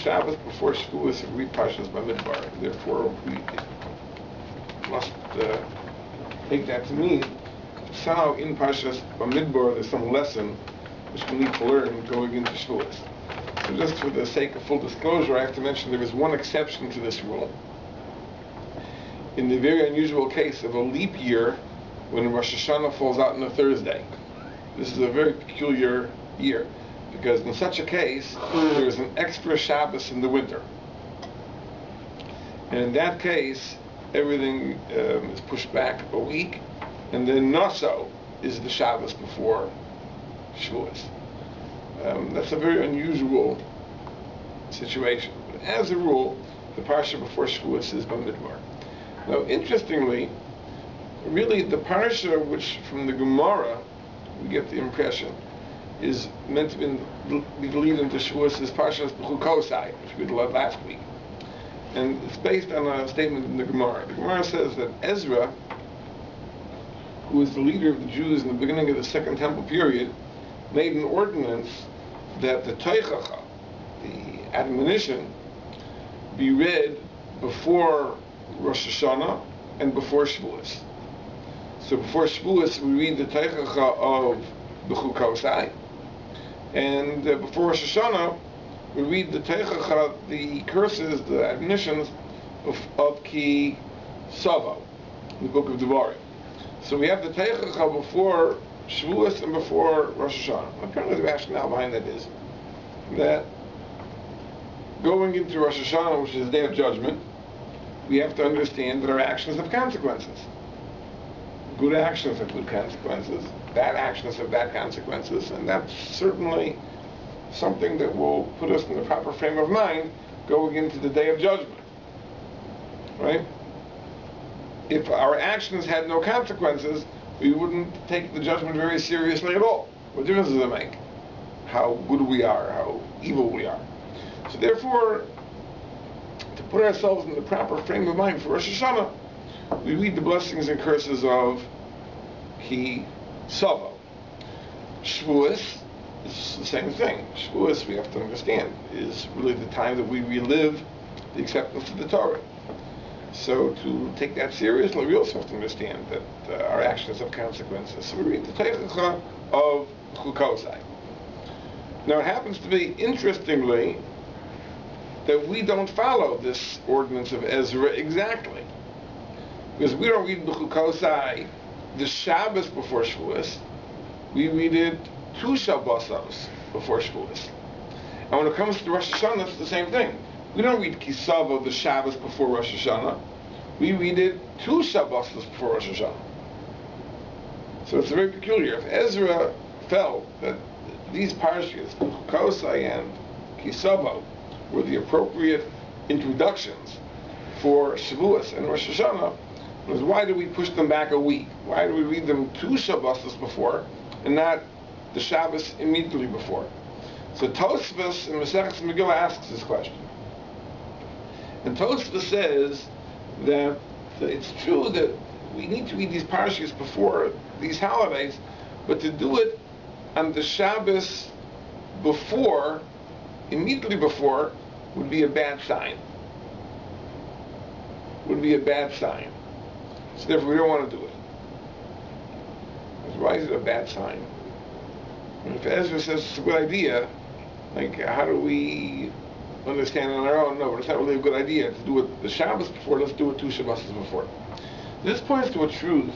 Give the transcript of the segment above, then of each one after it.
Shabbos before Shavuos we read Parshas Bamidbar. Therefore, we must take that to mean somehow in Parshas Bamidbar there's some lesson which we need to learn going into Shavuos. So just for the sake of full disclosure, I have to mention there is one exception to this rule. In the very unusual case of a leap year when Rosh Hashanah falls out on a Thursday. This is a very peculiar year, because in such a case, there is an extra Shabbos in the winter. And in that case, everything is pushed back a week, and then Naso is the Shabbos before Shavuos. That's a very unusual situation. But as a rule, the Parsha before Shavuos is Bamidbar. Now, interestingly, really the Parsha which from the Gemara we get the impression is meant to be the lead into Shavuos is Parsha's B'chukosai, which we did last week. And it's based on a statement in the Gemara. The Gemara says that Ezra, who was the leader of the Jews in the beginning of the Second Temple period, made an ordinance that the Teichacha, the admonition, be read before Rosh Hashanah and before Shavuos. So before Shavuos we read the Teichacha of B'chukosai, and before Rosh Hashanah we read the Teichacha, the curses, the admonitions of Ki Savo, the book of Devarim. So we have the Teichacha before Shavuos and before Rosh Hashanah. Apparently the rationale behind that is that going into Rosh Hashanah, which is the Day of Judgment, we have to understand that our actions have consequences. Good actions have good consequences, bad actions have bad consequences, and that's certainly something that will put us in the proper frame of mind going into the Day of Judgment. Right? If our actions had no consequences, we wouldn't take the judgment very seriously at all. What difference does it make? How good we are, how evil we are. So therefore, to put ourselves in the proper frame of mind for Rosh Hashanah, we read the blessings and curses of Ki Savo. Shavuos is the same thing. Shavuos, we have to understand, is really the time that we relive the acceptance of the Torah. So to take that seriously, we also have to understand that our actions have consequences. So we read the Teichacha of Chukosai. Now it happens to be, interestingly, that we don't follow this ordinance of Ezra exactly. Because we don't read B'chukosai the Shabbos before Shavuos. We read it 2 Shabbosos before Shavuos. And when it comes to Rosh Hashanah, it's the same thing. We don't read Ki Savo the Shabbos before Rosh Hashanah. We read it 2 Shabbosos before Rosh Hashanah. So it's very peculiar. If Ezra felt that these parshas, B'chukosai and Ki Savo, were the appropriate introductions for Shavuos and Rosh Hashanah, was why do we push them back a week? Why do we read them 2 Shabbosos before and not the Shabbos immediately before? So Tosfos in Maseches Megillah asks this question. And Tosfos says that it's true that we need to read these parshas before these holidays, but to do it on the Shabbos before, immediately before, would be a bad sign. Would be a bad sign. So therefore we don't want to do it. Why is it a bad sign? And if Ezra says it's a good idea, like how do we understand on our own? No, but it's not really a good idea to do it the Shabbos before. Let's do it 2 Shabbos before. This points to a truth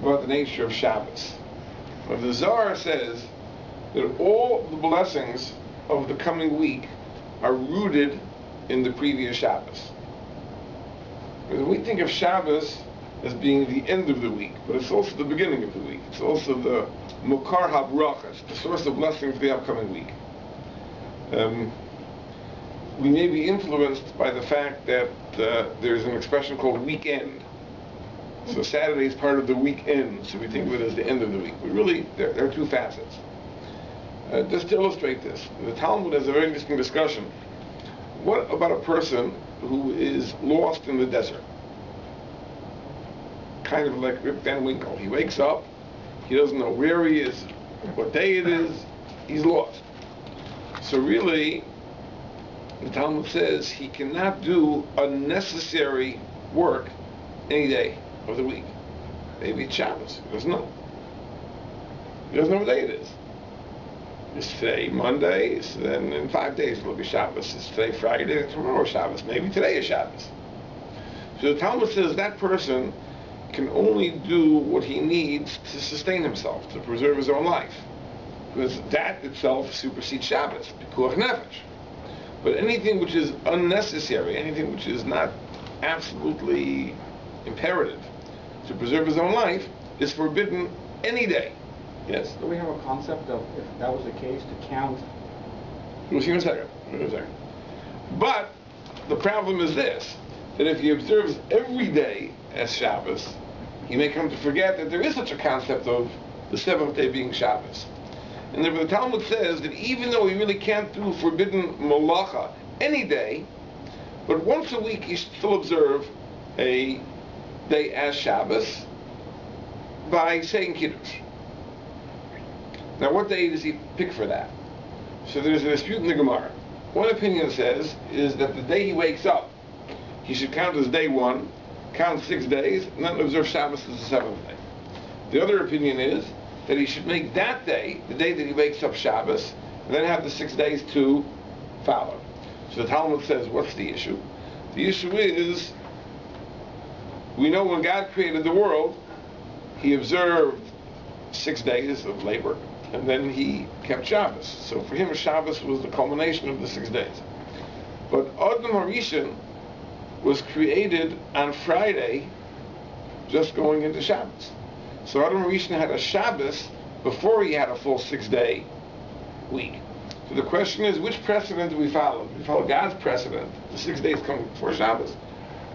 about the nature of Shabbos. But the Zohar says that all the blessings of the coming week are rooted in the previous Shabbos. Because we think of Shabbos as being the end of the week, but it's also the beginning of the week. It's also the Mokar HaBrachas, the source of blessing for the upcoming week. We may be influenced by the fact that there's an expression called weekend. So Saturday is part of the weekend, so we think of it as the end of the week. But really, there are 2 facets. Just to illustrate this, the Talmud has a very interesting discussion. What about a person who is lost in the desert? Kind of like Rip Van Winkle. He wakes up, he doesn't know where he is, what day it is, he's lost. So really, The Talmud says he cannot do unnecessary work any day of the week. Maybe it's Shabbos. He doesn't know. He doesn't know what day it is. It's today Monday, so then in 5 days it'll be Shabbos. It's today Friday, tomorrow Shabbos. Maybe today is Shabbos. So the Talmud says that person can only do what he needs to sustain himself, to preserve his own life. Because that itself supersedes Shabbos, pikuach nefesh. But anything which is unnecessary, anything which is not absolutely imperative to preserve his own life, is forbidden any day. Yes? Do we have a concept of, if that was the case, to count? We'll see in a second. But the problem is this, that if he observes every day as Shabbos, he may come to forget that there is such a concept of the seventh day being Shabbos. And therefore the Talmud says that even though he really can't do forbidden malacha any day, but once a week he should still observe a day as Shabbos by saying Kiddush. Now what day does he pick for that? So there's a dispute in the Gemara. One opinion says is that the day he wakes up, he should count as day one, count 6 days, and then observe Shabbos as the seventh day. The other opinion is that he should make that day, the day that he wakes up, Shabbos, and then have the 6 days to follow. So the Talmud says, what's the issue? The issue is, we know when God created the world, he observed 6 days of labor, and then he kept Shabbos. So for him, Shabbos was the culmination of the 6 days. But Adam HaRishon was created on Friday, just going into Shabbos. So Adam HaRishon had a Shabbos before he had a full 6-day week. So the question is, which precedent do we follow? Do we follow God's precedent, the 6 days coming before Shabbos?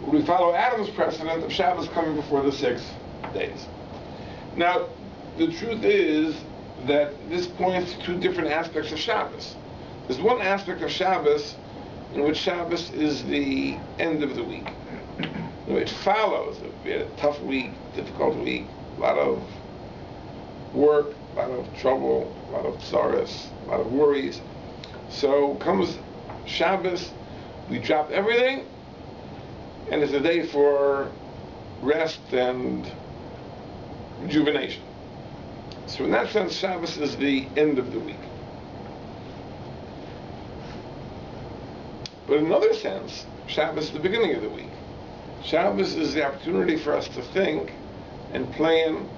Or do we follow Adam's precedent of Shabbos coming before the 6 days? Now, the truth is that this points to 2 different aspects of Shabbos. There's one aspect of Shabbos in which Shabbos is the end of the week. It follows. We had a tough week, difficult week, a lot of work, a lot of trouble, a lot of sorrows, a lot of worries. So comes Shabbos, we drop everything, and it's a day for rest and rejuvenation. So in that sense, Shabbos is the end of the week. But in another sense, Shabbos is the beginning of the week. Shabbos is the opportunity for us to think and plan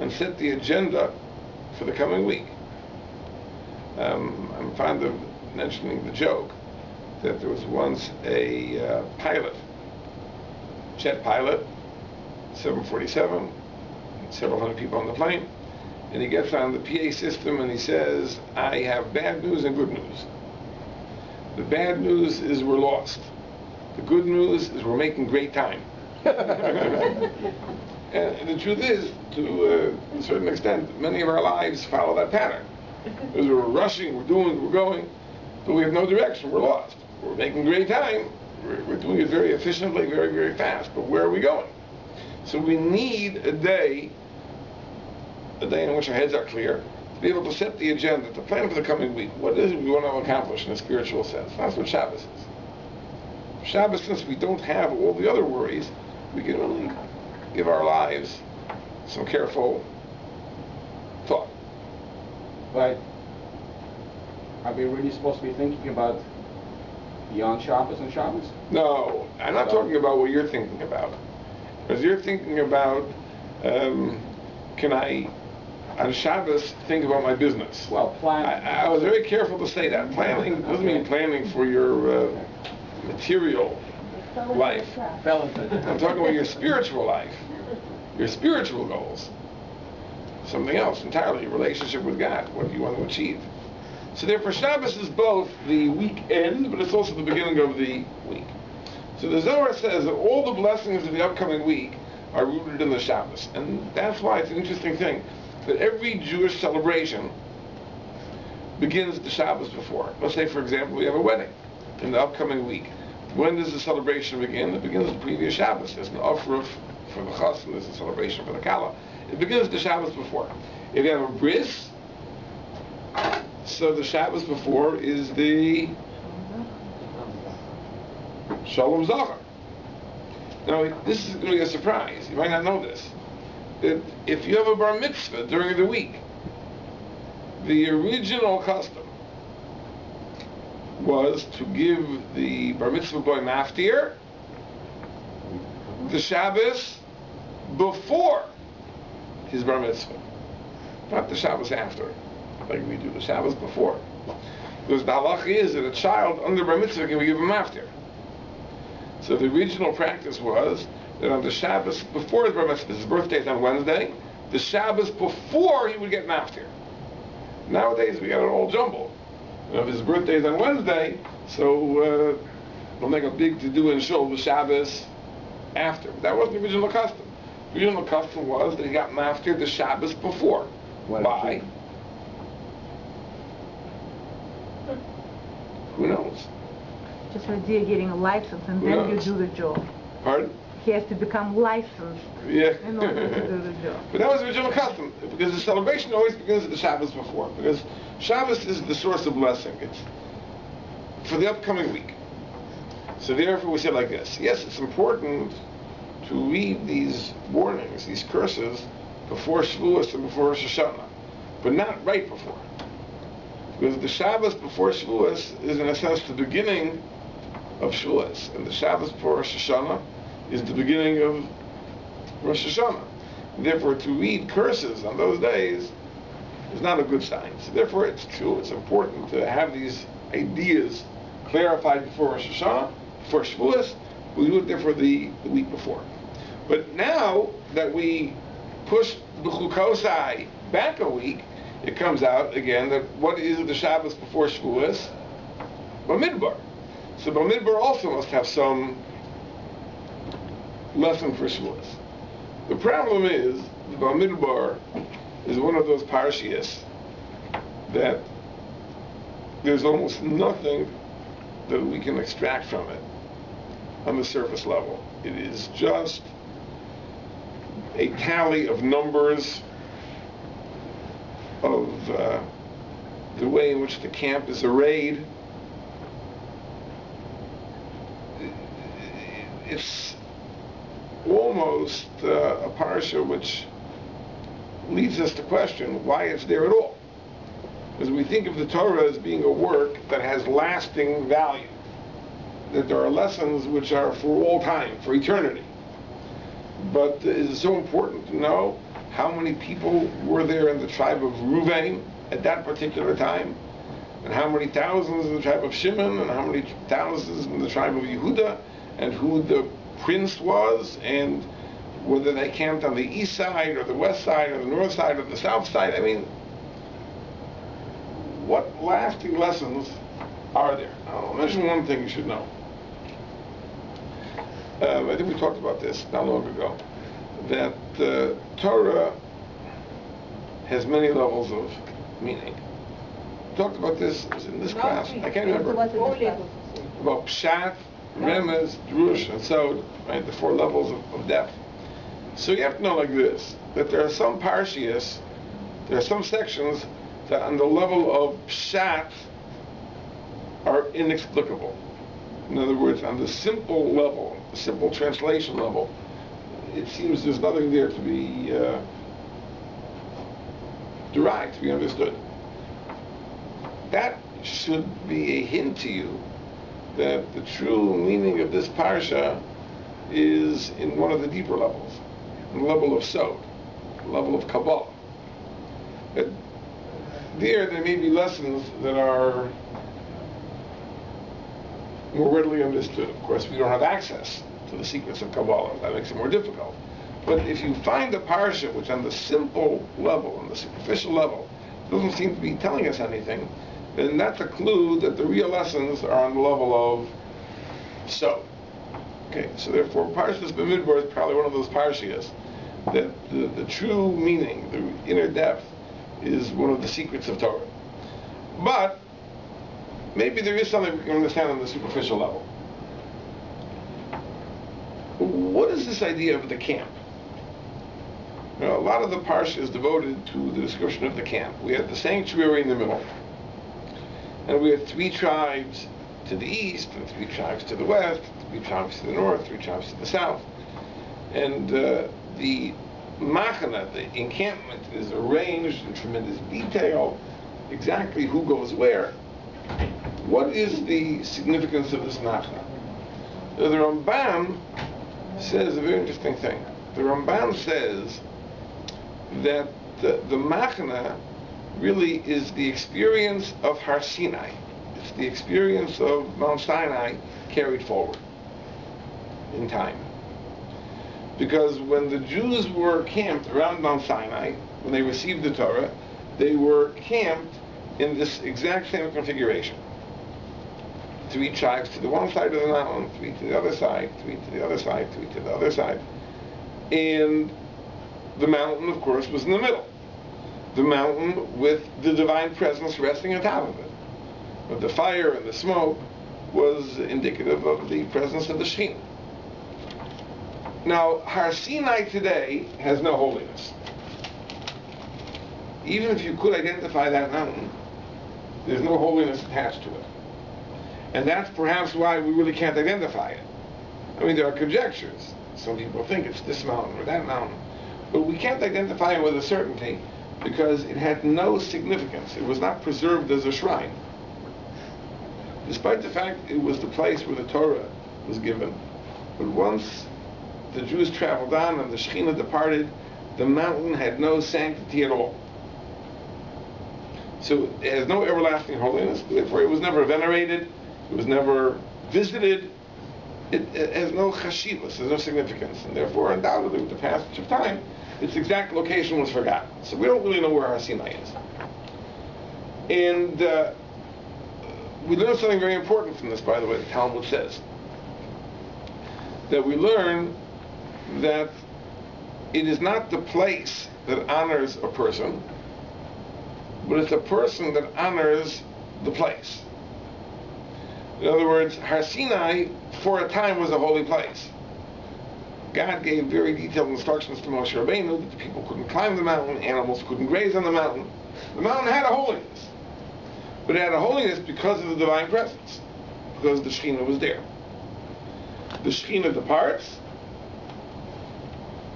and set the agenda for the coming week. I'm fond of mentioning the joke that there was once a pilot, jet pilot, 747, several hundred people on the plane, and he gets on the PA system and he says, I have bad news and good news. The bad news is we're lost. The good news is we're making great time. And the truth is, to a certain extent, many of our lives follow that pattern. Because we're rushing, we're doing, we're going, but we have no direction, we're lost. We're making great time, we're doing it very efficiently, very, very fast, but where are we going? So we need a day in which our heads are clear, to be able to set the agenda, to plan for the coming week. What is it we want to accomplish in a spiritual sense? That's what Shabbos is. Shabbos, since we don't have all the other worries, we can only give our lives some careful thought. But are we really supposed to be thinking about beyond Shabbos and Shabbos? No, I'm not talking about what you're thinking about. Because you're thinking about, can I, on Shabbos, think about my business? Well, planning. I was very careful to say that. Planning doesn't mean planning for your material life. I'm talking about your spiritual life, your spiritual goals. Something else entirely, your relationship with God, what do you want to achieve. So therefore Shabbos is both the weekend, but it's also the beginning of the week. So the Zohar says that all the blessings of the upcoming week are rooted in the Shabbos. And that's why it's an interesting thing that every Jewish celebration begins the Shabbos before. Let's say, for example, we have a wedding in the upcoming week. When does the celebration begin? It begins the previous Shabbos. There's an Afruf for the Chassan, there's a celebration for the Kala. It begins the Shabbos before. If you have a bris, so the Shabbos before is the Shalom Zachar. Now, this is going to be a surprise. You might not know this. That if you have a bar mitzvah during the week, the original custom was to give the bar mitzvah boy maftir the Shabbos before his bar mitzvah, not the Shabbos after, like we do. The Shabbos before, because the halacha is that a child under bar mitzvah can be given maftir. So the original practice was that on the Shabbos before his bar mitzvah, his birthday is on Wednesday, the Shabbos before he would get maftir. Nowadays we got it all jumbled. If his birthday is on Wednesday, so we'll make a big to-do in shul the Shabbos after. That wasn't the original custom. The original custom was that he got maftir the Shabbos before. Why? Who knows? Just the idea of getting a license and then you do the job. Pardon? He has to become licensed in order to do the job. But that was the original custom, because the celebration always begins at the Shabbos before, because Shabbos is the source of blessing. It's for the upcoming week. So therefore we say like this: yes, it's important to read these warnings, these curses, before Shavuos and before Rosh Hashanah, but not right before. Because the Shabbos before Shavuos is in a sense the beginning of Shavuos, and the Shabbos before Rosh Hashanah is the beginning of Rosh Hashanah. And therefore, to read curses on those days is not a good sign. So therefore, it's true, it's important to have these ideas clarified before Rosh Hashanah, before Shavuos. We do it therefore the week before. But now that we push the Chukosai back a week, it comes out again that what is the Shabbos before Shavuos? Bamidbar. So Bamidbar also must have some lesson for Shavuos. The problem is the Bamidbar is one of those Parshias that there's almost nothing that we can extract from it on the surface level. It is just a tally of numbers, of the way in which the camp is arrayed. It's almost a parsha which leads us to question why it's there at all. Because we think of the Torah as being a work that has lasting value, that there are lessons which are for all time, for eternity. But it is so important to know how many people were there in the tribe of Reuven at that particular time, and how many thousands in the tribe of Shimon, and how many thousands in the tribe of Yehuda, and who the prince was, and whether they camped on the east side, or the west side, or the north side, or the south side. I mean, what lasting lessons are there? I'll mention one thing you should know. I think we talked about this not long ago, that the Torah has many levels of meaning. We talked about this in this class. I can't remember. About Pshat, Remez, Drush, and Sod, right? The four levels of depth. So you have to know like this, that there are some Parshias, there are some sections that on the level of Pshat are inexplicable. In other words, on the simple level, the simple translation level, it seems there's nothing there to be derived, to be understood. That should be a hint to you that the true meaning of this parsha is in one of the deeper levels, the level of Sod, the level of Kabbalah. That there may be lessons that are more readily understood. Of course, we don't have access to the secrets of Kabbalah. That makes it more difficult. But if you find a parsha which on the simple level, on the superficial level, doesn't seem to be telling us anything, then that's a clue that the real lessons are on the level of Sod. Okay, so therefore Parshas Bamidbar is probably one of those parshias that the true meaning, the inner depth, is one of the secrets of Torah. But maybe there is something we can understand on the superficial level. What is this idea of the camp? You know, a lot of the parsha is devoted to the description of the camp. We had the sanctuary in the middle, and we had three tribes to the east, and 3 tribes to the west, 3 tribes to the north, 3 tribes to the south. And the machana, the encampment, is arranged in tremendous detail, exactly who goes where. What is the significance of this machana? The Rambam says a very interesting thing. The Rambam says that the machana really is the experience of Har Sinai. It's the experience of Mount Sinai carried forward in time. Because when the Jews were camped around Mount Sinai, when they received the Torah, they were camped in this exact same configuration. 3 tribes to the one side of the mountain, 3 to the other side, 3 to the other side, 3 to the other side. And the mountain, of course, was in the middle. The mountain with the divine presence resting on top of it. But the fire and the smoke was indicative of the presence of the Shekhinah. Now, Har Sinai today has no holiness. Even if you could identify that mountain, there's no holiness attached to it. And that's perhaps why we really can't identify it. I mean, there are conjectures. Some people think it's this mountain or that mountain. But we can't identify it with a certainty because it had no significance. It was not preserved as a shrine. Despite the fact it was the place where the Torah was given. But once the Jews traveled on and the Shekhinah departed, the mountain had no sanctity at all. So it has no everlasting holiness, therefore it was never venerated, it was never visited, it has no chashivas, there's no significance, and therefore undoubtedly with the passage of time, its exact location was forgotten. So we don't really know where Har Sinai is. And we learn something very important from this, by the way, the Talmud says. That we learn that it is not the place that honors a person, but it's a person that honors the place. In other words, Har Sinai, for a time, was a holy place. God gave very detailed instructions to Moshe Rabbeinu that the people couldn't climb the mountain, animals couldn't graze on the mountain. The mountain had a holiness. But it had a holiness because of the divine presence, because the Shekhinah was there. The Shekhinah departs,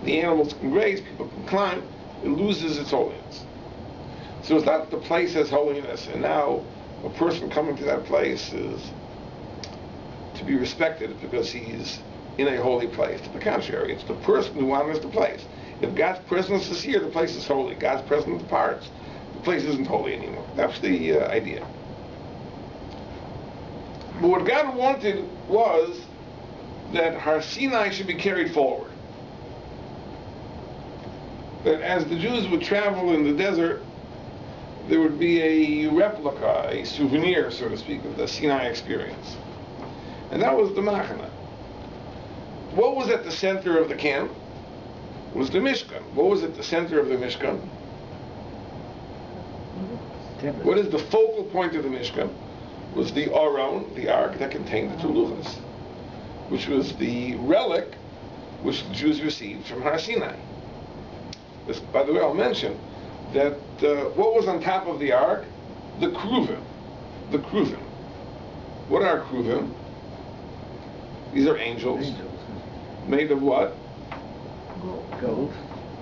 the animals can graze, people can climb, it loses its holiness. So it's not the place has holiness, and now a person coming to that place is to be respected because he's in a holy place. To the contrary, it's the person who honors the place. If God's presence is here, the place is holy. God's presence departs, the place isn't holy anymore. That's the idea. But what God wanted was that Har Sinai should be carried forward. That as the Jews would travel in the desert, there would be a replica, a souvenir, so to speak, of the Sinai experience. And that was the Machana. What was at the center of the camp was the Mishkan. What was at the center of the Mishkan? What is the focal point of the Mishkan? Was the Aron, the ark that contained the 2 luchos, which was the relic which the Jews received from Har Sinai. This, by the way, I'll mention that what was on top of the ark? The kruvim. The kruvim. What are kruvim? These are angels. Made of what? Gold.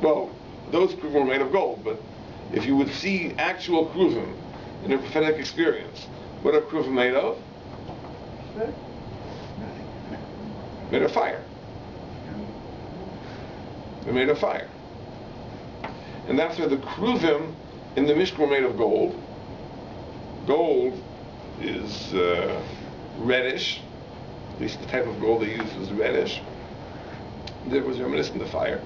Well, those kruvim were made of gold, but if you would see actual kruvim in a prophetic experience, what are kruvim made of? Made of fire. They're made of fire. And that's why the kruvim in the Mishkan were made of gold. Gold is reddish. At least the type of gold they used was reddish. That was reminiscent of fire.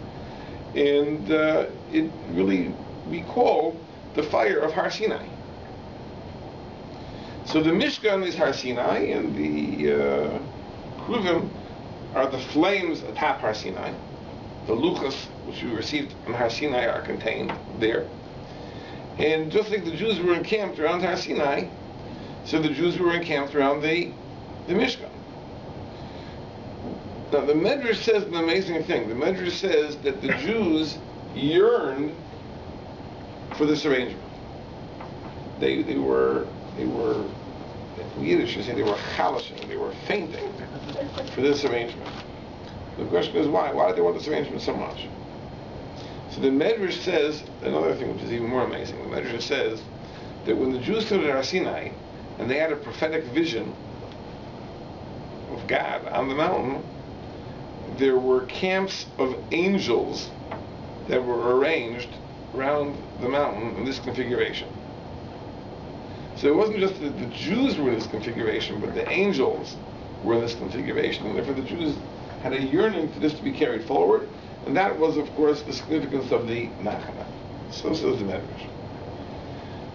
And it really recalled the fire of Har Sinai. So the Mishkan is Har Sinai, and the kruvim are the flames atop Har Sinai. The luchos, which we received on Har Sinai, are contained there. And just like the Jews were encamped around Har Sinai, so the Jews were encamped around the Mishkan. Now the Medrash says an amazing thing. The Medrash says that the Jews yearned for this arrangement. They were In Yiddish, you say they were chalashing, they were fainting for this arrangement. The question is why? Why did they want this arrangement so much? So the Medrash says, another thing which is even more amazing, the Medrash says that when the Jews stood at Har Sinai and they had a prophetic vision of God on the mountain, there were camps of angels that were arranged around the mountain in this configuration. So it wasn't just that the Jews were in this configuration, but the angels were in this configuration, and therefore the Jews had a yearning for this to be carried forward, and that was, of course, the significance of the Machana. So says the Medrash.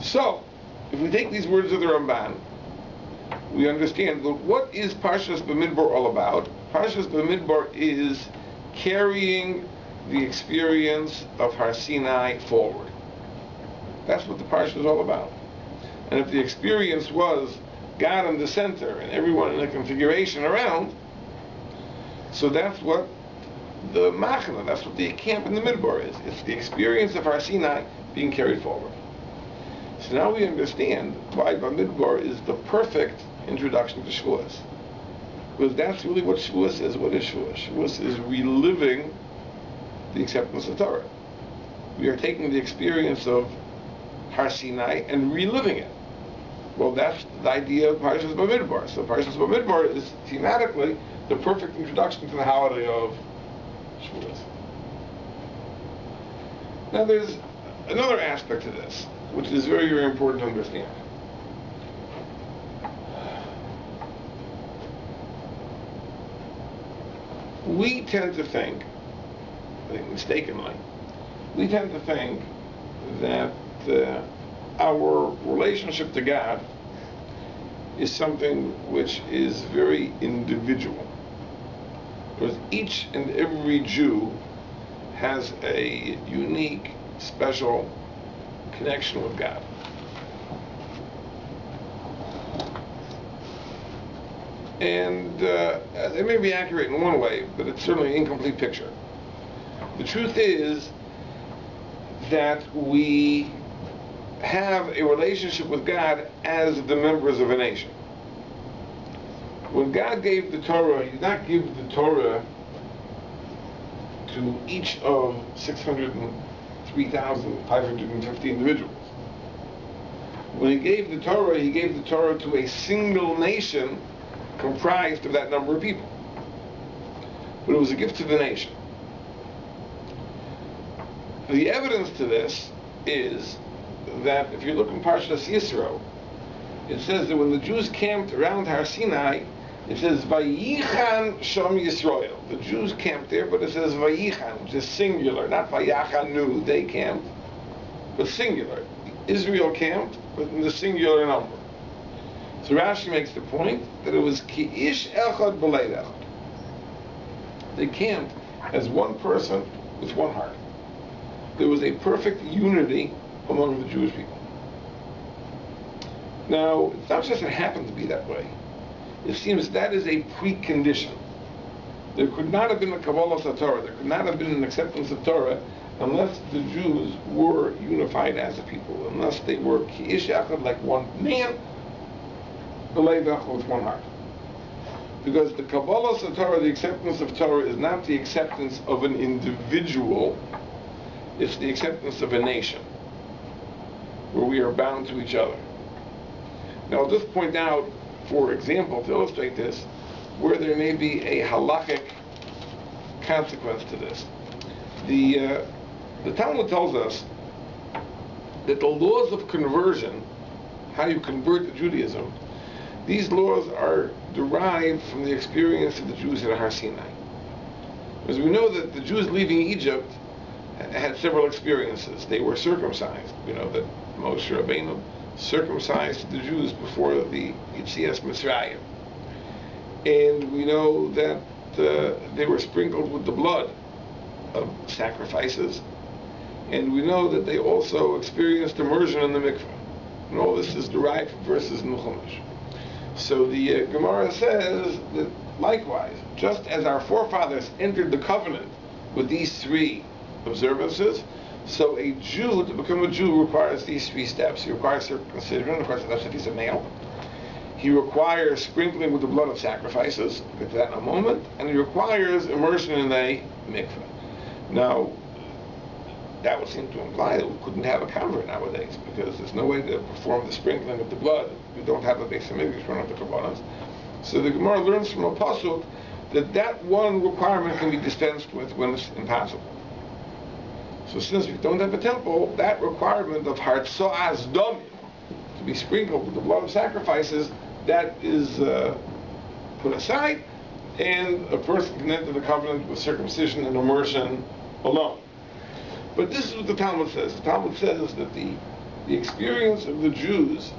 So, if we take these words of the Ramban, we understand, look, what is Parshas Bamidbar all about? Parshas Bamidbar is carrying the experience of Har Sinai forward. That's what the Parsha is all about. And if the experience was God in the center and everyone in a configuration around, so that's what the Machana, that's what the camp in the Midbar is. It's the experience of Har Sinai being carried forward. So now we understand why Bamidbar is the perfect introduction to Shavuos. Because that's really what Shavuos is. What is Shavuos? Shavuos is reliving the acceptance of Torah. We are taking the experience of Har Sinai and reliving it. Well, that's the idea of Parshas Bamidbar. So Parshas Bamidbar is thematically the perfect introduction to the holiday of Shavuos. Now there's another aspect to this, which is very, very important to understand. We tend to think, I think mistakenly, we tend to think that our relationship to God is something which is very individual. Because each and every Jew has a unique, special connection with God. And it may be accurate in one way, but it's certainly an incomplete picture. The truth is that we have a relationship with God as the members of a nation. When God gave the Torah, He did not give the Torah to each of 603,550 individuals. When He gave the Torah to a single nation comprised of that number of people. But it was a gift to the nation. The evidence to this is that if you look in Parshas Yisro, it says that when the Jews camped around Har Sinai, it says Vayichan Sham Yisrael. The Jews camped there, but it says Vayichan, which is singular, not Vayachanu, they camped, but singular. Israel camped, but in the singular number. So Rashi makes the point that it was Ki Ish Echad B'Leid Echad. They camped as one person with one heart. There was a perfect unity among the Jewish people. Now, it's not just it happened to be that way. It seems that is a precondition. There could not have been a Kabbalah Torah, there could not have been an acceptance of Torah unless the Jews were unified as a people, unless they were Ki'ish Echad, like one man, with one heart. Because the Kabbalah Torah, the acceptance of Torah, is not the acceptance of an individual, it's the acceptance of a nation, where we are bound to each other. Now I'll just point out, for example, to illustrate this, where there may be a halakhic consequence to this. The Talmud tells us that the laws of conversion, how you convert to Judaism, these laws are derived from the experience of the Jews at Har Sinai. Because we know that the Jews leaving Egypt had several experiences. They were circumcised. We know that Moshe Rabbeinu circumcised the Jews before the Yetzias Mitzrayim. And we know that they were sprinkled with the blood of sacrifices. And we know that they also experienced immersion in the mikveh. And all this is derived from verses in the Chumash. So the Gemara says that likewise, just as our forefathers entered the covenant with these three observances, so a Jew, to become a Jew, requires these three steps. He requires circumcision, of course, that's if he's a male. He requires sprinkling with the blood of sacrifices. We'll get to that in a moment. And he requires immersion in a mikveh. Now, that would seem to imply that we couldn't have a convert nowadays, because there's no way to perform the sprinkling of the blood. We don't have a base of mikveh, we're not the kabbalas. So the Gemara learns from a pasuk that one requirement can be dispensed with when it's impossible. So since we don't have a temple, that requirement of hartzoas domim, to be sprinkled with the blood of sacrifices, that is put aside, and a person can enter the covenant with circumcision and immersion alone. But this is what the Talmud says. The Talmud says that the experience of the Jews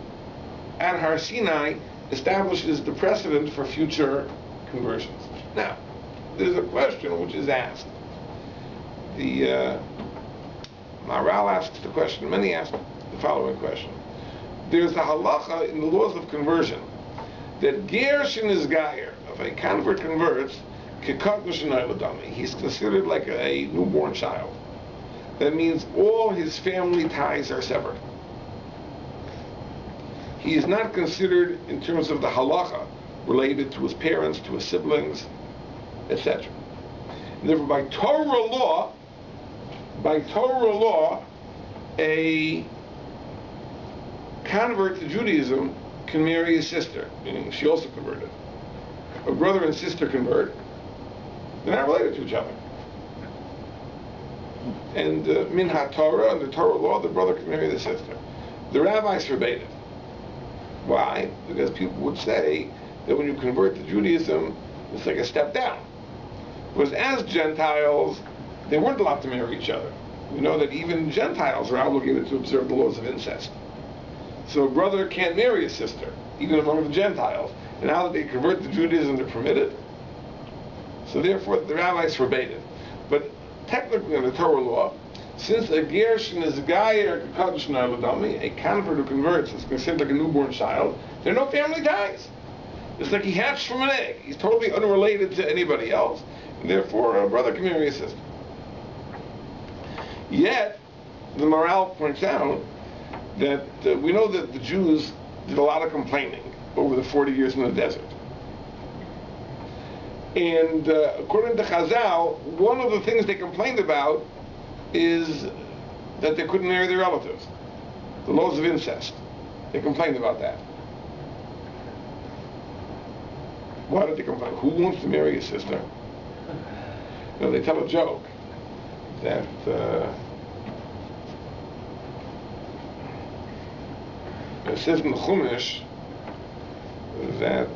at Har Sinai establishes the precedent for future conversions. Now, there's a question which is asked. The Maharal asks the question, many ask the following question. There's a halacha in the laws of conversion that ger shenis gayer, if a convert converts, he's considered like a newborn child. That means all his family ties are severed. He is not considered in terms of the halacha related to his parents, to his siblings, etc. Therefore, by Torah law, a convert to Judaism can marry his sister, meaning she also converted. A brother and sister convert, they're not related to each other. And min ha-Torah, under Torah law, the brother can marry the sister. The rabbis forbade it. Why? Because people would say that when you convert to Judaism, it's like a step down. Because as Gentiles, they weren't allowed to marry each other. We know that even Gentiles are obligated to observe the laws of incest. So a brother can't marry a sister, even among the Gentiles. And now that they convert to Judaism, they're permitted. So therefore, the rabbis forbade it. But technically, under Torah law, since a ger shenis gayer k'kadosh na'aladami, a convert who converts is considered like a newborn child, there are no family ties. It's like he hatched from an egg. He's totally unrelated to anybody else. And therefore, a brother can marry a sister. Yet, the Maharal points out that we know that the Jews did a lot of complaining over the 40 years in the desert. And according to Chazal, one of the things they complained about is that they couldn't marry their relatives. The laws of incest. They complained about that. Why did they complain? Who wants to marry a sister? You know, they tell a joke that it says in the Chumash that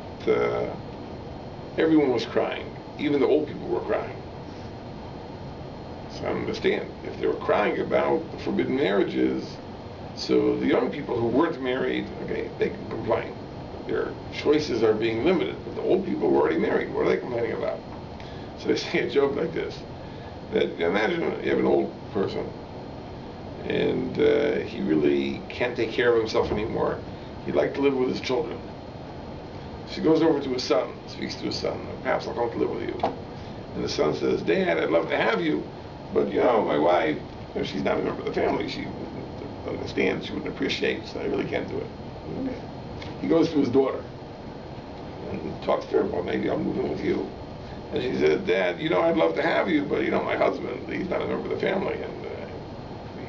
everyone was crying. Even the old people were crying. So I understand. If they were crying about the forbidden marriages, so the young people who weren't married, okay, they can complain. Their choices are being limited. But the old people were already married. What are they complaining about? So they say a joke like this. That imagine you have an old person and he really can't take care of himself anymore. He'd like to live with his children. So he goes over to his son, speaks to his son, perhaps I'll come to live with you. And the son says, Dad, I'd love to have you, but you know, my wife, you know, she's not a member of the family, she wouldn't understand, she wouldn't appreciate, so I really can't do it. Okay. He goes to his daughter and talks to her, well, maybe I'll move in with you. And she says, Dad, you know, I'd love to have you, but you know, my husband, he's not a member of the family, and it'd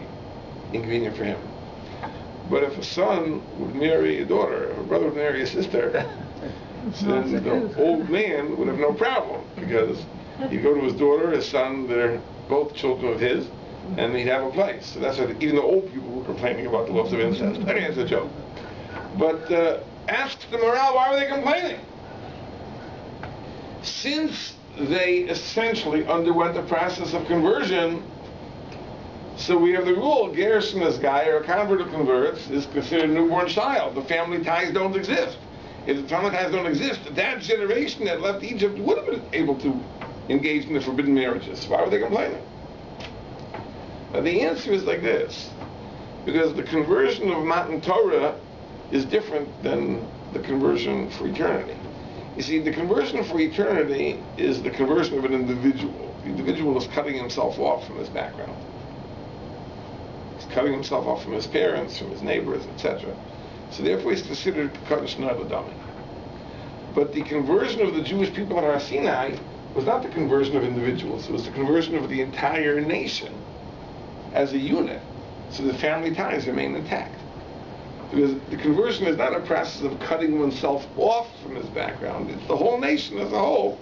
be inconvenient for him. But if a son would marry a daughter, if a brother would marry a sister, then the old man would have no problem, because he'd go to his daughter, his son, they're both children of his, and he'd have a place. So that's why even the old people were complaining about the laws of incest. I mean, it's a joke. But ask the Maharal, why were they complaining? Since they essentially underwent the process of conversion, so we have the rule, ger shenis gayer, a convert who converts, is considered a newborn child. The family ties don't exist. If the family ties don't exist, that generation that left Egypt would have been able to engage in the forbidden marriages. Why were they complaining? Now the answer is like this. Because the conversion of Matan Torah is different than the conversion for eternity. You see, the conversion for eternity is the conversion of an individual. The individual is cutting himself off from his background. He's cutting himself off from his parents, from his neighbors, etc. So therefore he's considered Kadosh Na'aladami. But the conversion of the Jewish people on Har Sinai was not the conversion of individuals. It was the conversion of the entire nation as a unit. So the family ties remain intact. Because the conversion is not a process of cutting oneself off from his background. It's the whole nation as a whole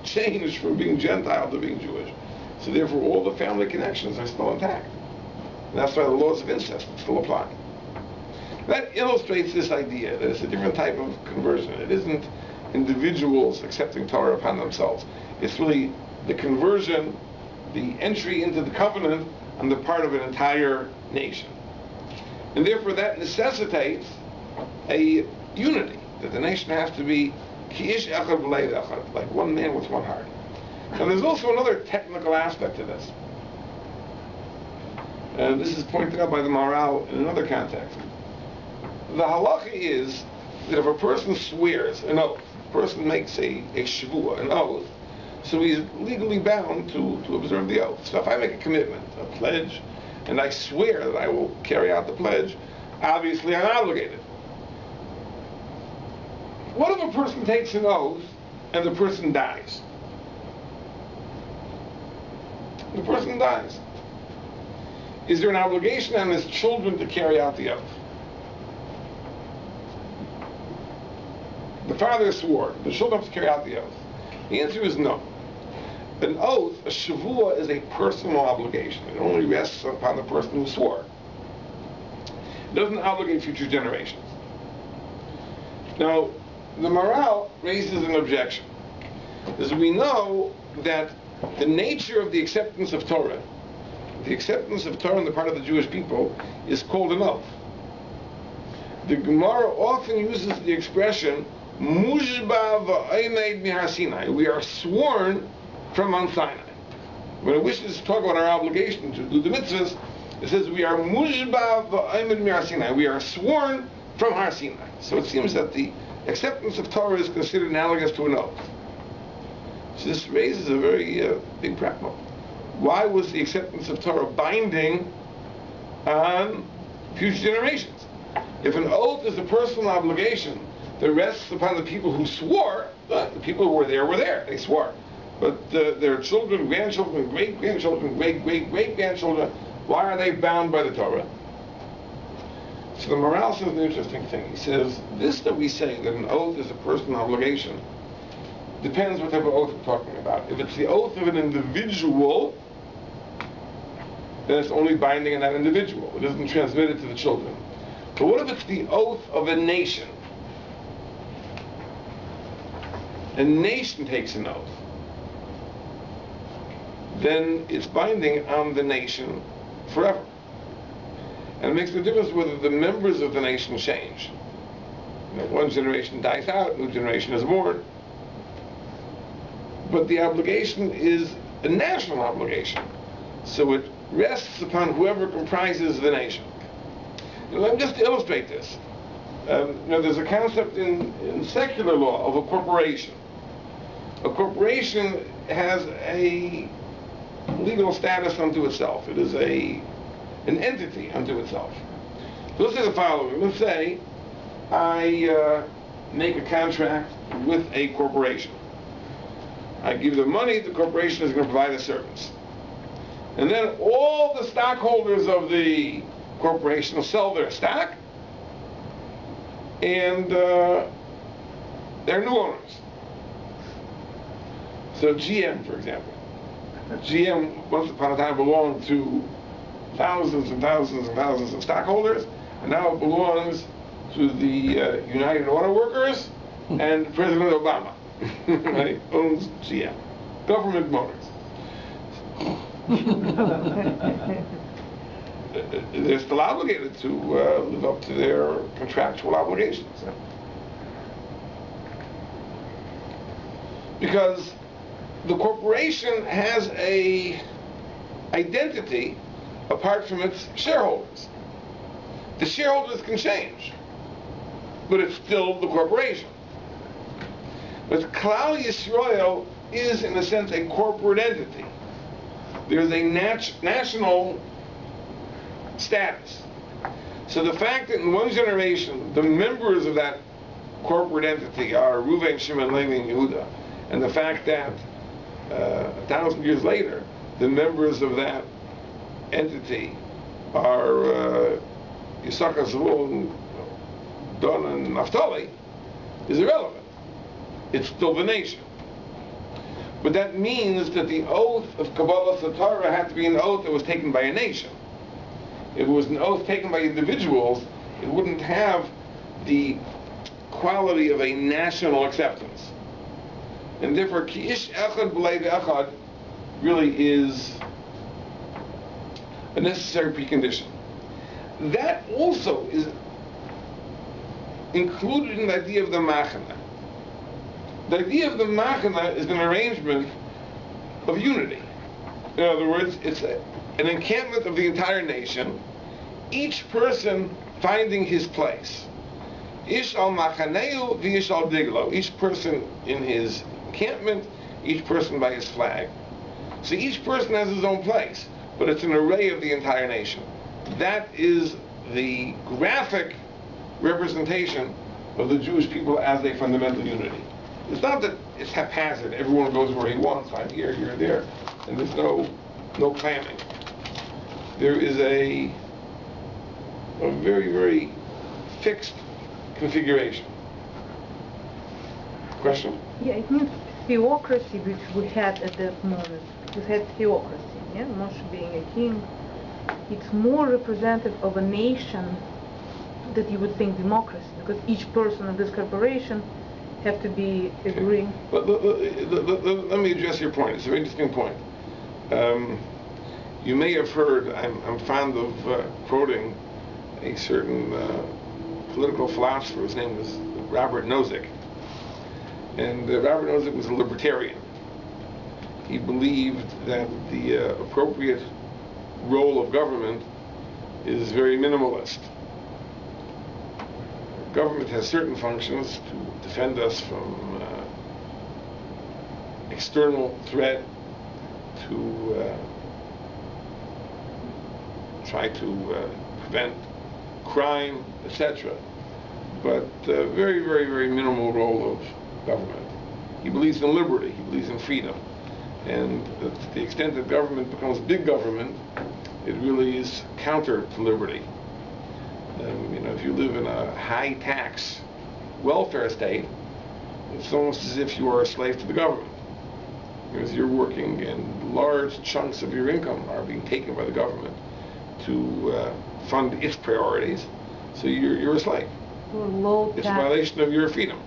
changed from being Gentile to being Jewish. So therefore all the family connections are still intact. And that's why the laws of incest still apply. That illustrates this idea that it's a different type of conversion. It isn't individuals accepting Torah upon themselves. It's really the conversion, the entry into the covenant on the part of an entire nation. And therefore that necessitates a unity, that the nation has to be ki ish echad v'lev echad, like one man with one heart. Now there's also another technical aspect to this. This is pointed out by the Maharal in another context. The halacha is that if a person swears an oath, a person makes a shavuah, an oath, so he's legally bound to observe the oath. So if I make a commitment, a pledge, and I swear that I will carry out the pledge, obviously I'm obligated. What if a person takes an oath and the person dies? The person dies. Is there an obligation on his children to carry out the oath? The father swore, the children have to carry out the oath. The answer is no. An oath, a shavuah, is a personal obligation. It only rests upon the person who swore. It doesn't obligate future generations. Now, the Maharal raises an objection. As we know that the nature of the acceptance of Torah on the part of the Jewish people is called an oath. The Gemara often uses the expression, Mushba v'omed mihar Sinai. We are sworn from Mount Sinai. When it wishes to talk about our obligation to do the mitzvahs, it says we are Mushba v'omed mihar Sinai. We are sworn from Har Sinai. So it seems that the acceptance of Torah is considered analogous to an oath. So this raises a very big problem. Why was the acceptance of Torah binding on future generations? If an oath is a personal obligation that rests upon the people who swore, the people who were there, they swore. But their children, grandchildren, great-grandchildren, great-great-great-grandchildren, why are they bound by the Torah? So the Maharal says an interesting thing. He says, this that we say that an oath is a personal obligation depends what type of oath we're talking about. If it's the oath of an individual, then it's only binding on that individual. It isn't transmitted to the children. But what if it's the oath of a nation? A nation takes an oath. Then it's binding on the nation forever. And it makes no difference whether the members of the nation change. One generation dies out, a new generation is born. But the obligation is a national obligation. So it rests upon whoever comprises the nation. Let me just illustrate this. There's a concept in secular law of a corporation. A corporation has a legal status unto itself. It is an entity unto itself. So let's say the following. Let's say I make a contract with a corporation. I give them money, the corporation is going to provide a service. And then all the stockholders of the corporation will sell their stock, and they're new owners. So GM, for example. GM once upon a time belonged to thousands and thousands and thousands of stockholders, and now it belongs to the United Auto Workers and President Obama. Right? Owns GM. Government Motors. They're still obligated to live up to their contractual obligations. Because the corporation has a identity apart from its shareholders. The shareholders can change, but it's still the corporation. But Klal Yisrael is, in a sense, a corporate entity. There's a national status. So the fact that in one generation, the members of that corporate entity are Reuven, Shimon, Levi, and Yehuda, and the fact that 1,000 years later, the members of that entity are Yisachar, Zevulun, Dan, and Naphtali, is irrelevant. It's still the nation. But that means that the oath of Kabbalah Torah had to be an oath that was taken by a nation. If it was an oath taken by individuals, it wouldn't have the quality of a national acceptance. And therefore, Ki Ish Echad B'Lev Echad really is a necessary precondition. That also is included in the idea of the Machana. The idea of the Machana is an arrangement of unity. In other words, it's an encampment of the entire nation, each person finding his place. Ish al Machaneu v'ish al Diglo. Each person in his encampment, each person by his flag. So each person has his own place, but it's an array of the entire nation. That is the graphic representation of the Jewish people as a fundamental unity. It's not that it's haphazard, everyone goes where he wants, I'm here, here, there, and there's no planning. There is a very, very fixed configuration. Question? Yeah, it means theocracy which we had at that moment. We had theocracy, yeah? Moshe being a king. It's more representative of a nation that you would think democracy, because each person in this corporation have to be agreeing. But let me address your point. It's a very interesting point. You may have heard, I'm fond of quoting a certain political philosopher. His name was Robert Nozick. And Robert Nozick was a libertarian. He believed that the appropriate role of government is very minimalist. Government has certain functions to defend us from external threat, to try to prevent crime, etc. But very, very, very minimal role of government. He believes in liberty, he believes in freedom. And to the extent that government becomes big government, it really is counter to liberty. If you live in a high-tax welfare state, it's almost as if you are a slave to the government, because you're working and large chunks of your income are being taken by the government to fund its priorities, so you're a slave. Or low it's a violation of your freedom.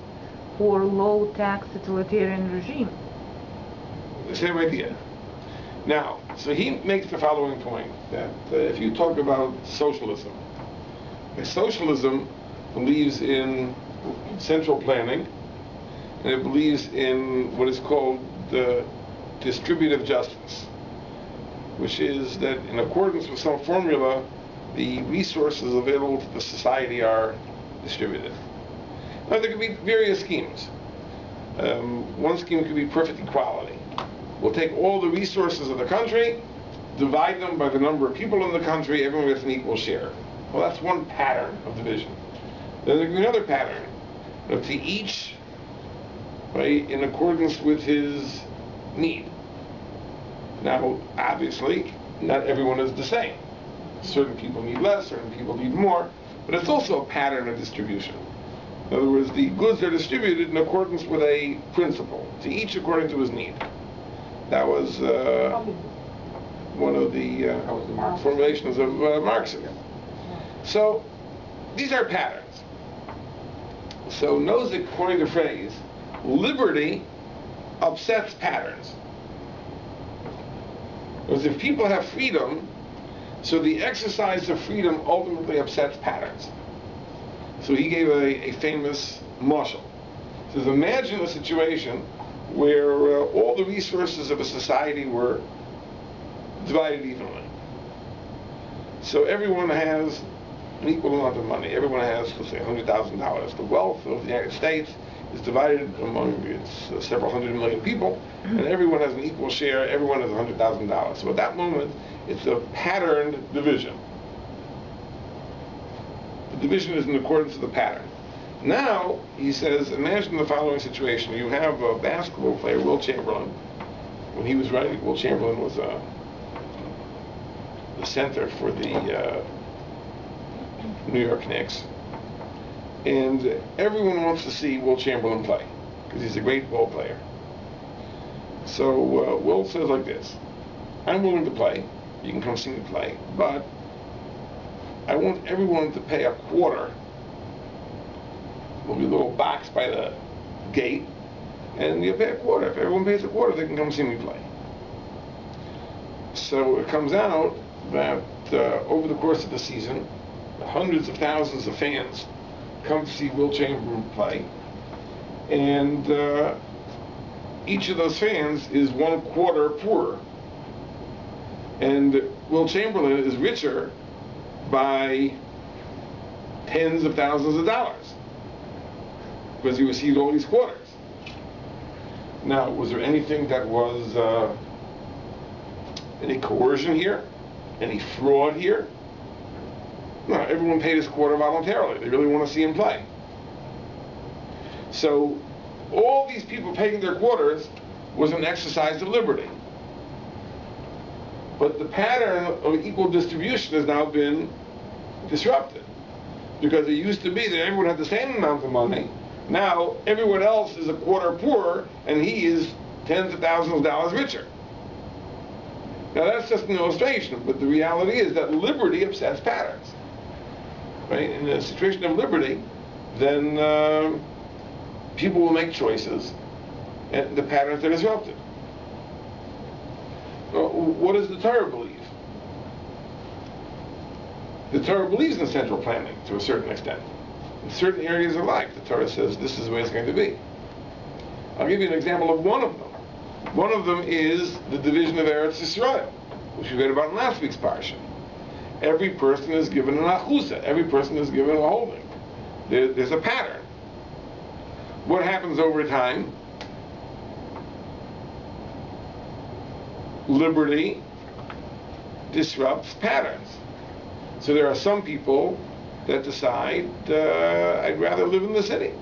Or low-tax totalitarian regime. The same idea. Now, so he makes the following point, that if you talk about socialism, socialism believes in central planning, and it believes in what is called the distributive justice, which is that in accordance with some formula, the resources available to the society are distributed. Now, there could be various schemes. One scheme could be perfect equality. We'll take all the resources of the country, divide them by the number of people in the country, everyone gets an equal share. Well, that's one pattern of division. Then there could be another pattern, to each, right, in accordance with his need. Now, obviously, not everyone is the same. Certain people need less, certain people need more, but it's also a pattern of distribution. In other words, the goods are distributed in accordance with a principle, to each according to his need. That was one of the formulations of Marxism. So, these are patterns. So Nozick coined the phrase, liberty upsets patterns. Because if people have freedom, so the exercise of freedom ultimately upsets patterns. So he gave a famous mashal. He says, imagine a situation where all the resources of a society were divided evenly. So everyone has an equal amount of money. Everyone has, let's say, $100,000. The wealth of the United States is divided among its several hundred million people, and everyone has an equal share. Everyone has $100,000. So at that moment, it's a patterned division. The division is in accordance with the pattern. Now, he says, imagine the following situation. You have a basketball player, Will Chamberlain. When he was running, Will Chamberlain was the center for the New York Knicks. And everyone wants to see Will Chamberlain play, because he's a great ball player. So Will says like this: I'm willing to play, you can come see me play, but I want everyone to pay a quarter. There'll be a little box by the gate, and you pay a quarter. If everyone pays a quarter, they can come see me play. So it comes out that over the course of the season, hundreds of thousands of fans come to see Will Chamberlain play, and each of those fans is 1/4 poorer. And Will Chamberlain is richer by tens of thousands of dollars because he received all these quarters. Now, was there anything that was any coercion here? Any fraud here? No, everyone paid his quarter voluntarily. They really want to see him play. So all these people paying their quarters was an exercise of liberty. But the pattern of equal distribution has now been disrupted. Because it used to be that everyone had the same amount of money. Now everyone else is a quarter poorer, and he is tens of thousands of dollars richer. Now that's just an illustration, but the reality is that liberty upsets patterns. Right? In a situation of liberty, then people will make choices, and the patterns are disrupted. What does the Torah believe? The Torah believes in central planning to a certain extent. In certain areas of life, the Torah says this is the way it's going to be. I'll give you an example of one of them. One of them is the division of Eretz Yisrael, which we read about in last week's Parsha. Every person is given an achusa. Every person is given a holding. There's a pattern. What happens over time? Liberty disrupts patterns. So there are some people that decide, I'd rather live in the city.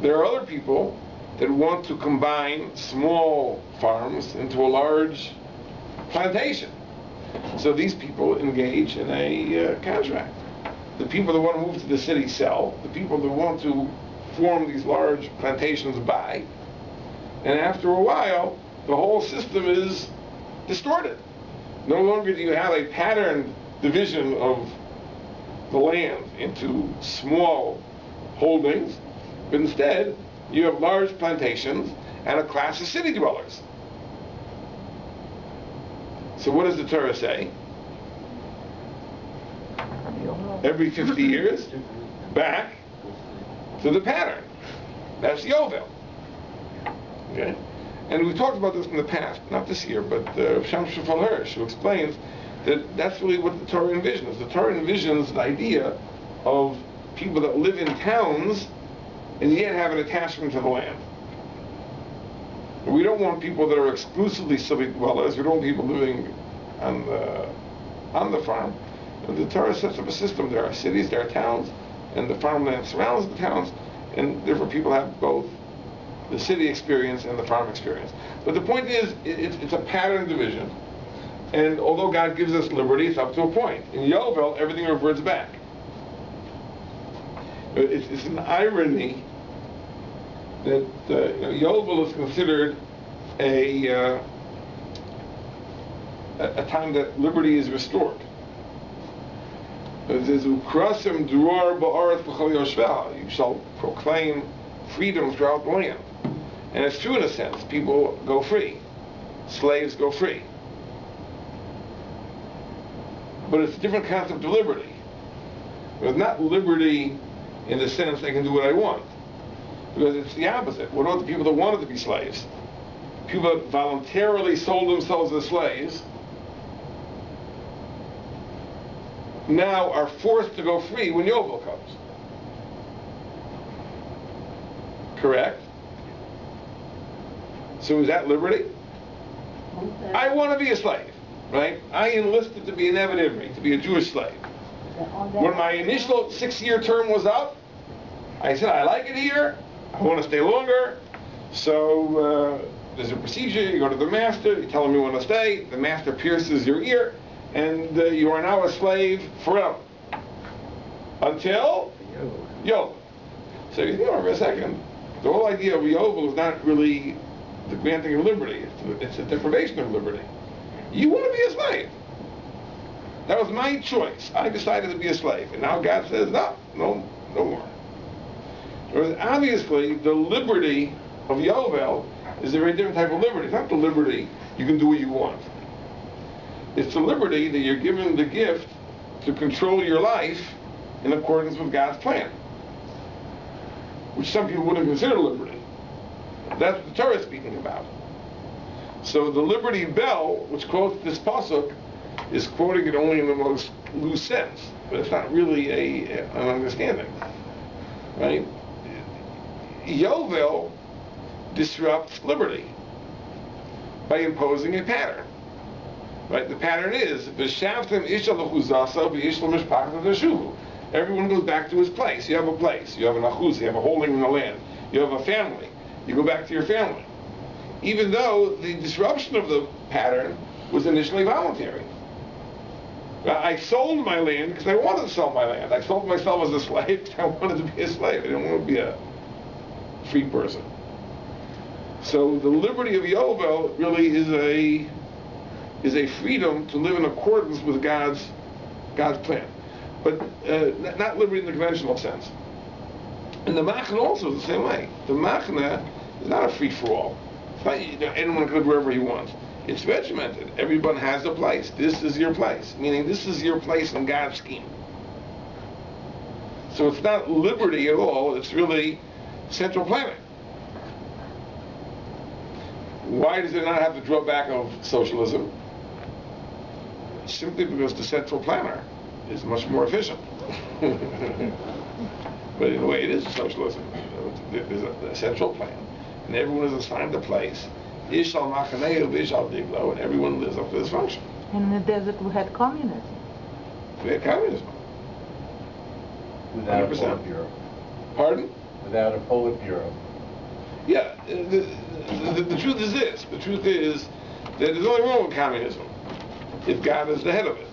There are other people that want to combine small farms into a large plantation. So these people engage in a contract. The people that want to move to the city sell. The people that want to form these large plantations buy. And after a while, the whole system is distorted. No longer do you have a patterned division of the land into small holdings, but instead you have large plantations and a class of city dwellers. So what does the Torah say? Every 50 years, back to the pattern. That's Yovel. Okay? And we talked about this in the past, not this year, but Sham Shafal Hirsch, who explains that that's really what the Torah envisions. The Torah envisions the idea of people that live in towns and yet have an attachment to the land. We don't want people that are exclusively city dwellers. We don't want people living on the farm. And the Torah sets up a system. There are cities, there are towns, and the farmland surrounds the towns, and therefore people have both the city experience and the farm experience. But the point is, it's a pattern division. And although God gives us liberty, it's up to a point. In Yovel, everything reverts back. It's an irony that Yovel is considered a time that liberty is restored. It says, you shall proclaim freedom throughout the land. And it's true in a sense. People go free. Slaves go free. But it's a different concept of liberty. It's not liberty in the sense I can do what I want. Because it's the opposite. What about the people that wanted to be slaves? People that voluntarily sold themselves as slaves now are forced to go free when Yovel comes. Correct? So is that liberty? I want to be a slave, right? I enlisted to be an Eved Ivri, to be a Jewish slave. When my initial 6-year term was up, I said, I like it here, I want to stay longer. So there's a procedure, you go to the master, you tell him you want to stay, the master pierces your ear, and you are now a slave forever. Until Yovel. So you think about it for a second, the whole idea of Yovel is not really the granting of liberty, it's a deprivation of liberty. You want to be a slave. That was my choice. I decided to be a slave. And now God says, no more. Whereas obviously, the liberty of Yovel is a very different type of liberty. It's not the liberty you can do what you want. It's the liberty that you're given the gift to control your life in accordance with God's plan, which some people wouldn't consider liberty. That's what the Torah is speaking about. So the Liberty Bell, which quotes this pasuk, is quoting it only in the most loose sense, but it's not really an understanding, right? Yovel disrupts liberty by imposing a pattern, right? The pattern is v'shavtem ish al achuzasa v'ish l'mishpachas v'shuvu. Everyone goes back to his place. You have a place. You have an achuz. You have a holding in the land. You have a family. You go back to your family, even though the disruption of the pattern was initially voluntary. I sold my land because I wanted to sell my land. I sold myself as a slave because I wanted to be a slave. I didn't want to be a free person. So the liberty of Yovel really is a freedom to live in accordance with God's plan, but not liberty in the conventional sense. And the Machna also is the same way. The Machna is not a free-for-all. It's not, anyone can live wherever he wants. It's regimented. Everyone has a place. This is your place. Meaning this is your place in God's scheme. So it's not liberty at all. It's really central planning. Why does it not have the drawback of socialism? Simply because the central planner is much more efficient. But in a way, it is socialism. There's a central plan, and everyone is assigned a place. Ish al machaneu, ish al diglo, and everyone lives up to this function. In the desert, we had communism. We had communism. Without 100%. a Politburo. Pardon? Without a Politburo. Yeah. The truth is this. The truth is that there's nothing wrong with communism if God is the head of it.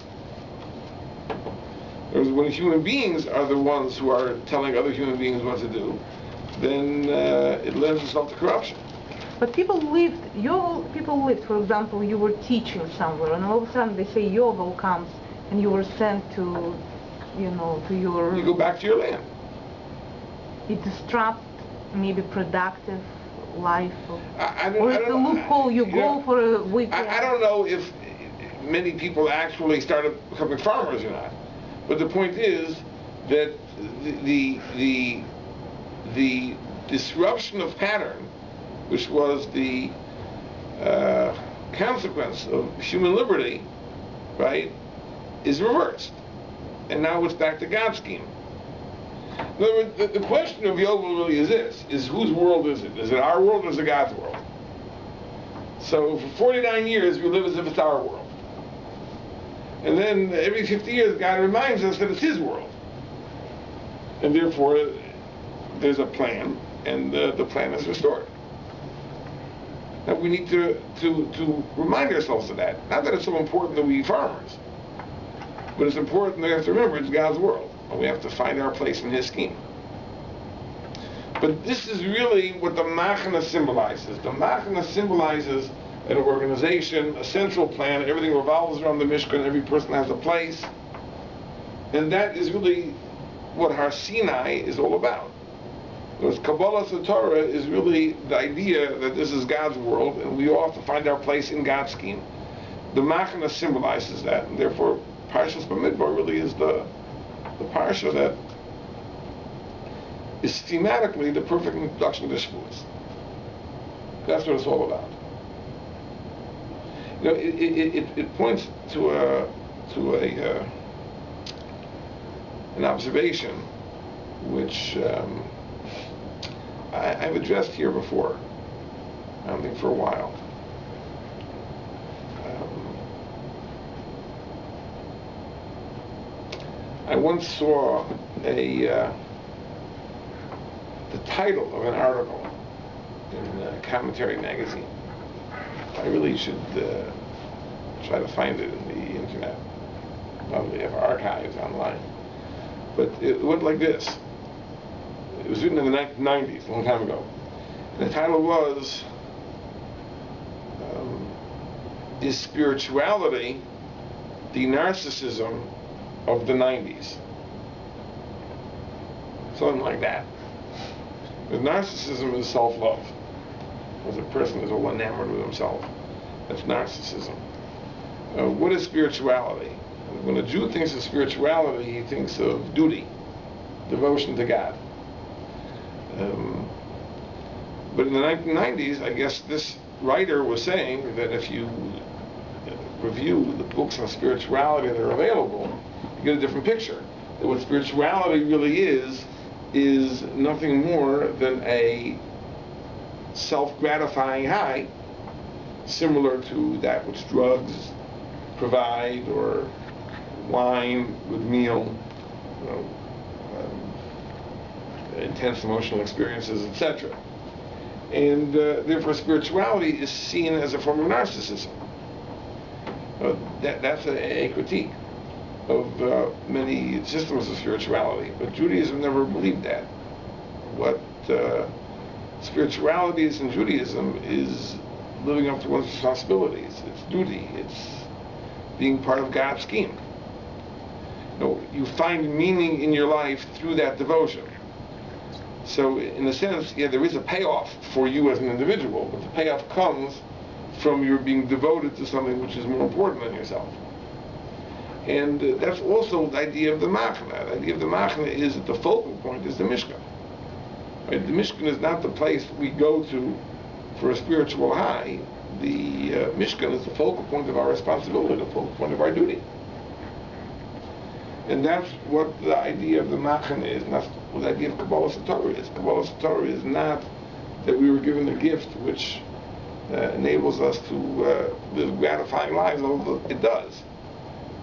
Whereas when human beings are the ones who are telling other human beings what to do, then it lends itself to corruption. But people lived, for example, you were teaching somewhere, and all of a sudden they say Yovel comes, and you were sent to, to your... You go back to your land. It disrupts maybe productive life, or it's a loophole, you go for a weekend. I don't know if many people actually started becoming farmers or not. But the point is that the disruption of pattern, which was the consequence of human liberty, right, is reversed. And now it's back to God's scheme. In other words, the question of Yovel really is this, is whose world is it? Is it our world or is it God's world? So for 49 years we live as if it's our world. And then every 50 years, God reminds us that it's His world. And therefore, there's a plan, and the plan is restored. Now we need to remind ourselves of that. Not that it's so important that we be farmers, but it's important that we have to remember it's God's world, and we have to find our place in His scheme. But this is really what the Machna symbolizes. The Machna symbolizes an organization, a central plan, everything revolves around the Mishkan, every person has a place. And that is really what Har Sinai is all about. Because Kabbalah Torah is really the idea that this is God's world and we all have to find our place in God's scheme. The Machna symbolizes that, and therefore Parsha Bamidbar really is the Parsha that is thematically the perfect introduction to Shavuos. That's what it's all about. It points to an observation which I've addressed here before. I don't think for a while. I once saw the title of an article in Commentary magazine. I really should try to find it in the internet. Probably have archives online. But it went like this. It was written in the 1990s, a long time ago. And the title was, Is Spirituality the Narcissism of the 90s? Something like that. Because narcissism is self-love. As a person is all enamored with himself. That's narcissism. What is spirituality? When a Jew thinks of spirituality, he thinks of duty, devotion to God. But in the 1990s, I guess this writer was saying that if you review the books on spirituality that are available, you get a different picture. That what spirituality really is nothing more than a self-gratifying high, similar to that which drugs provide, or wine with meal, intense emotional experiences, etc. And therefore spirituality is seen as a form of narcissism. That's a critique of many systems of spirituality, but Judaism never believed that. What spirituality is in Judaism is living up to one's responsibilities. It's duty. It's being part of God's scheme. You find meaning in your life through that devotion. So in a sense, yeah, there is a payoff for you as an individual, but the payoff comes from your being devoted to something which is more important than yourself. And that's also the idea of the Machna. The idea of the Machna is that the focal point is the Mishkan. Right? The Mishkan is not the place we go to for a spiritual high. The Mishkan is the focal point of our responsibility, the focal point of our duty. And that's what the idea of the Machna is, and that's what the idea of Kabbalah Satorah is. Kabbalah Satorah is not that we were given a gift which enables us to live gratifying lives, although it does.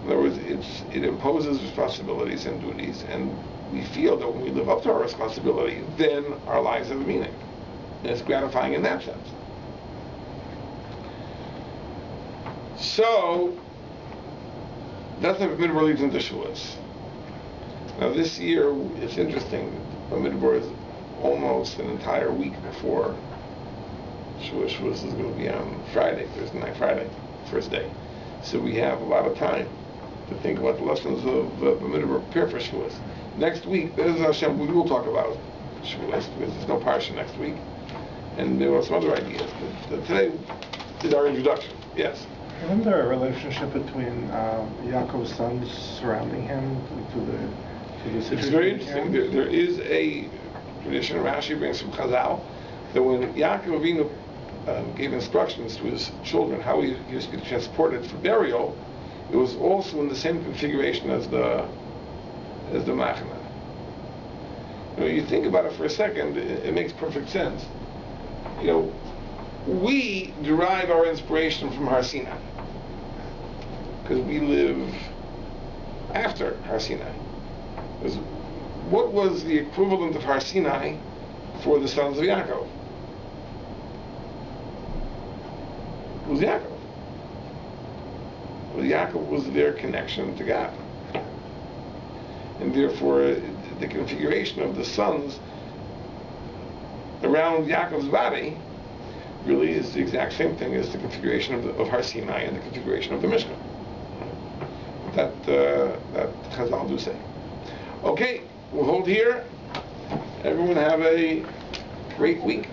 In other words, it imposes responsibilities and duties, and we feel that when we live up to our responsibility, then our lives have a meaning. And it's gratifying in that sense. So, that's how Bamidbar leads into Shavuos. Now this year, it's interesting, Bamidbar is almost an entire week before Shavuos. Shavuos is going to be on Friday, Thursday night, Friday, first day. So we have a lot of time to think about the lessons of Bamidbar, prepare for Shavuos. Next week, Be'ez Hashem, we will talk about Shavuos, because there's no Parsha next week. And there are some other ideas. But today is our introduction. Yes? Isn't there a relationship between Yaakov's sons surrounding him to the situation? It's very interesting. There is a tradition, Rashi brings from Chazal, that when Yaakov Avinu gave instructions to his children how he was to be transported for burial, it was also in the same configuration as the Machna. You think about it for a second, it makes perfect sense. We derive our inspiration from Har Sinai, because we live after Har Sinai. Because what was the equivalent of Har Sinai for the sons of Yaakov? It was Yaakov. Well, Yaakov was their connection to God. And therefore, the configuration of the sons around Yaakov's body really is the exact same thing as the configuration of Har Sinai and the configuration of the Mishkan. That Chazal do say. Okay, we'll hold here. Everyone have a great week.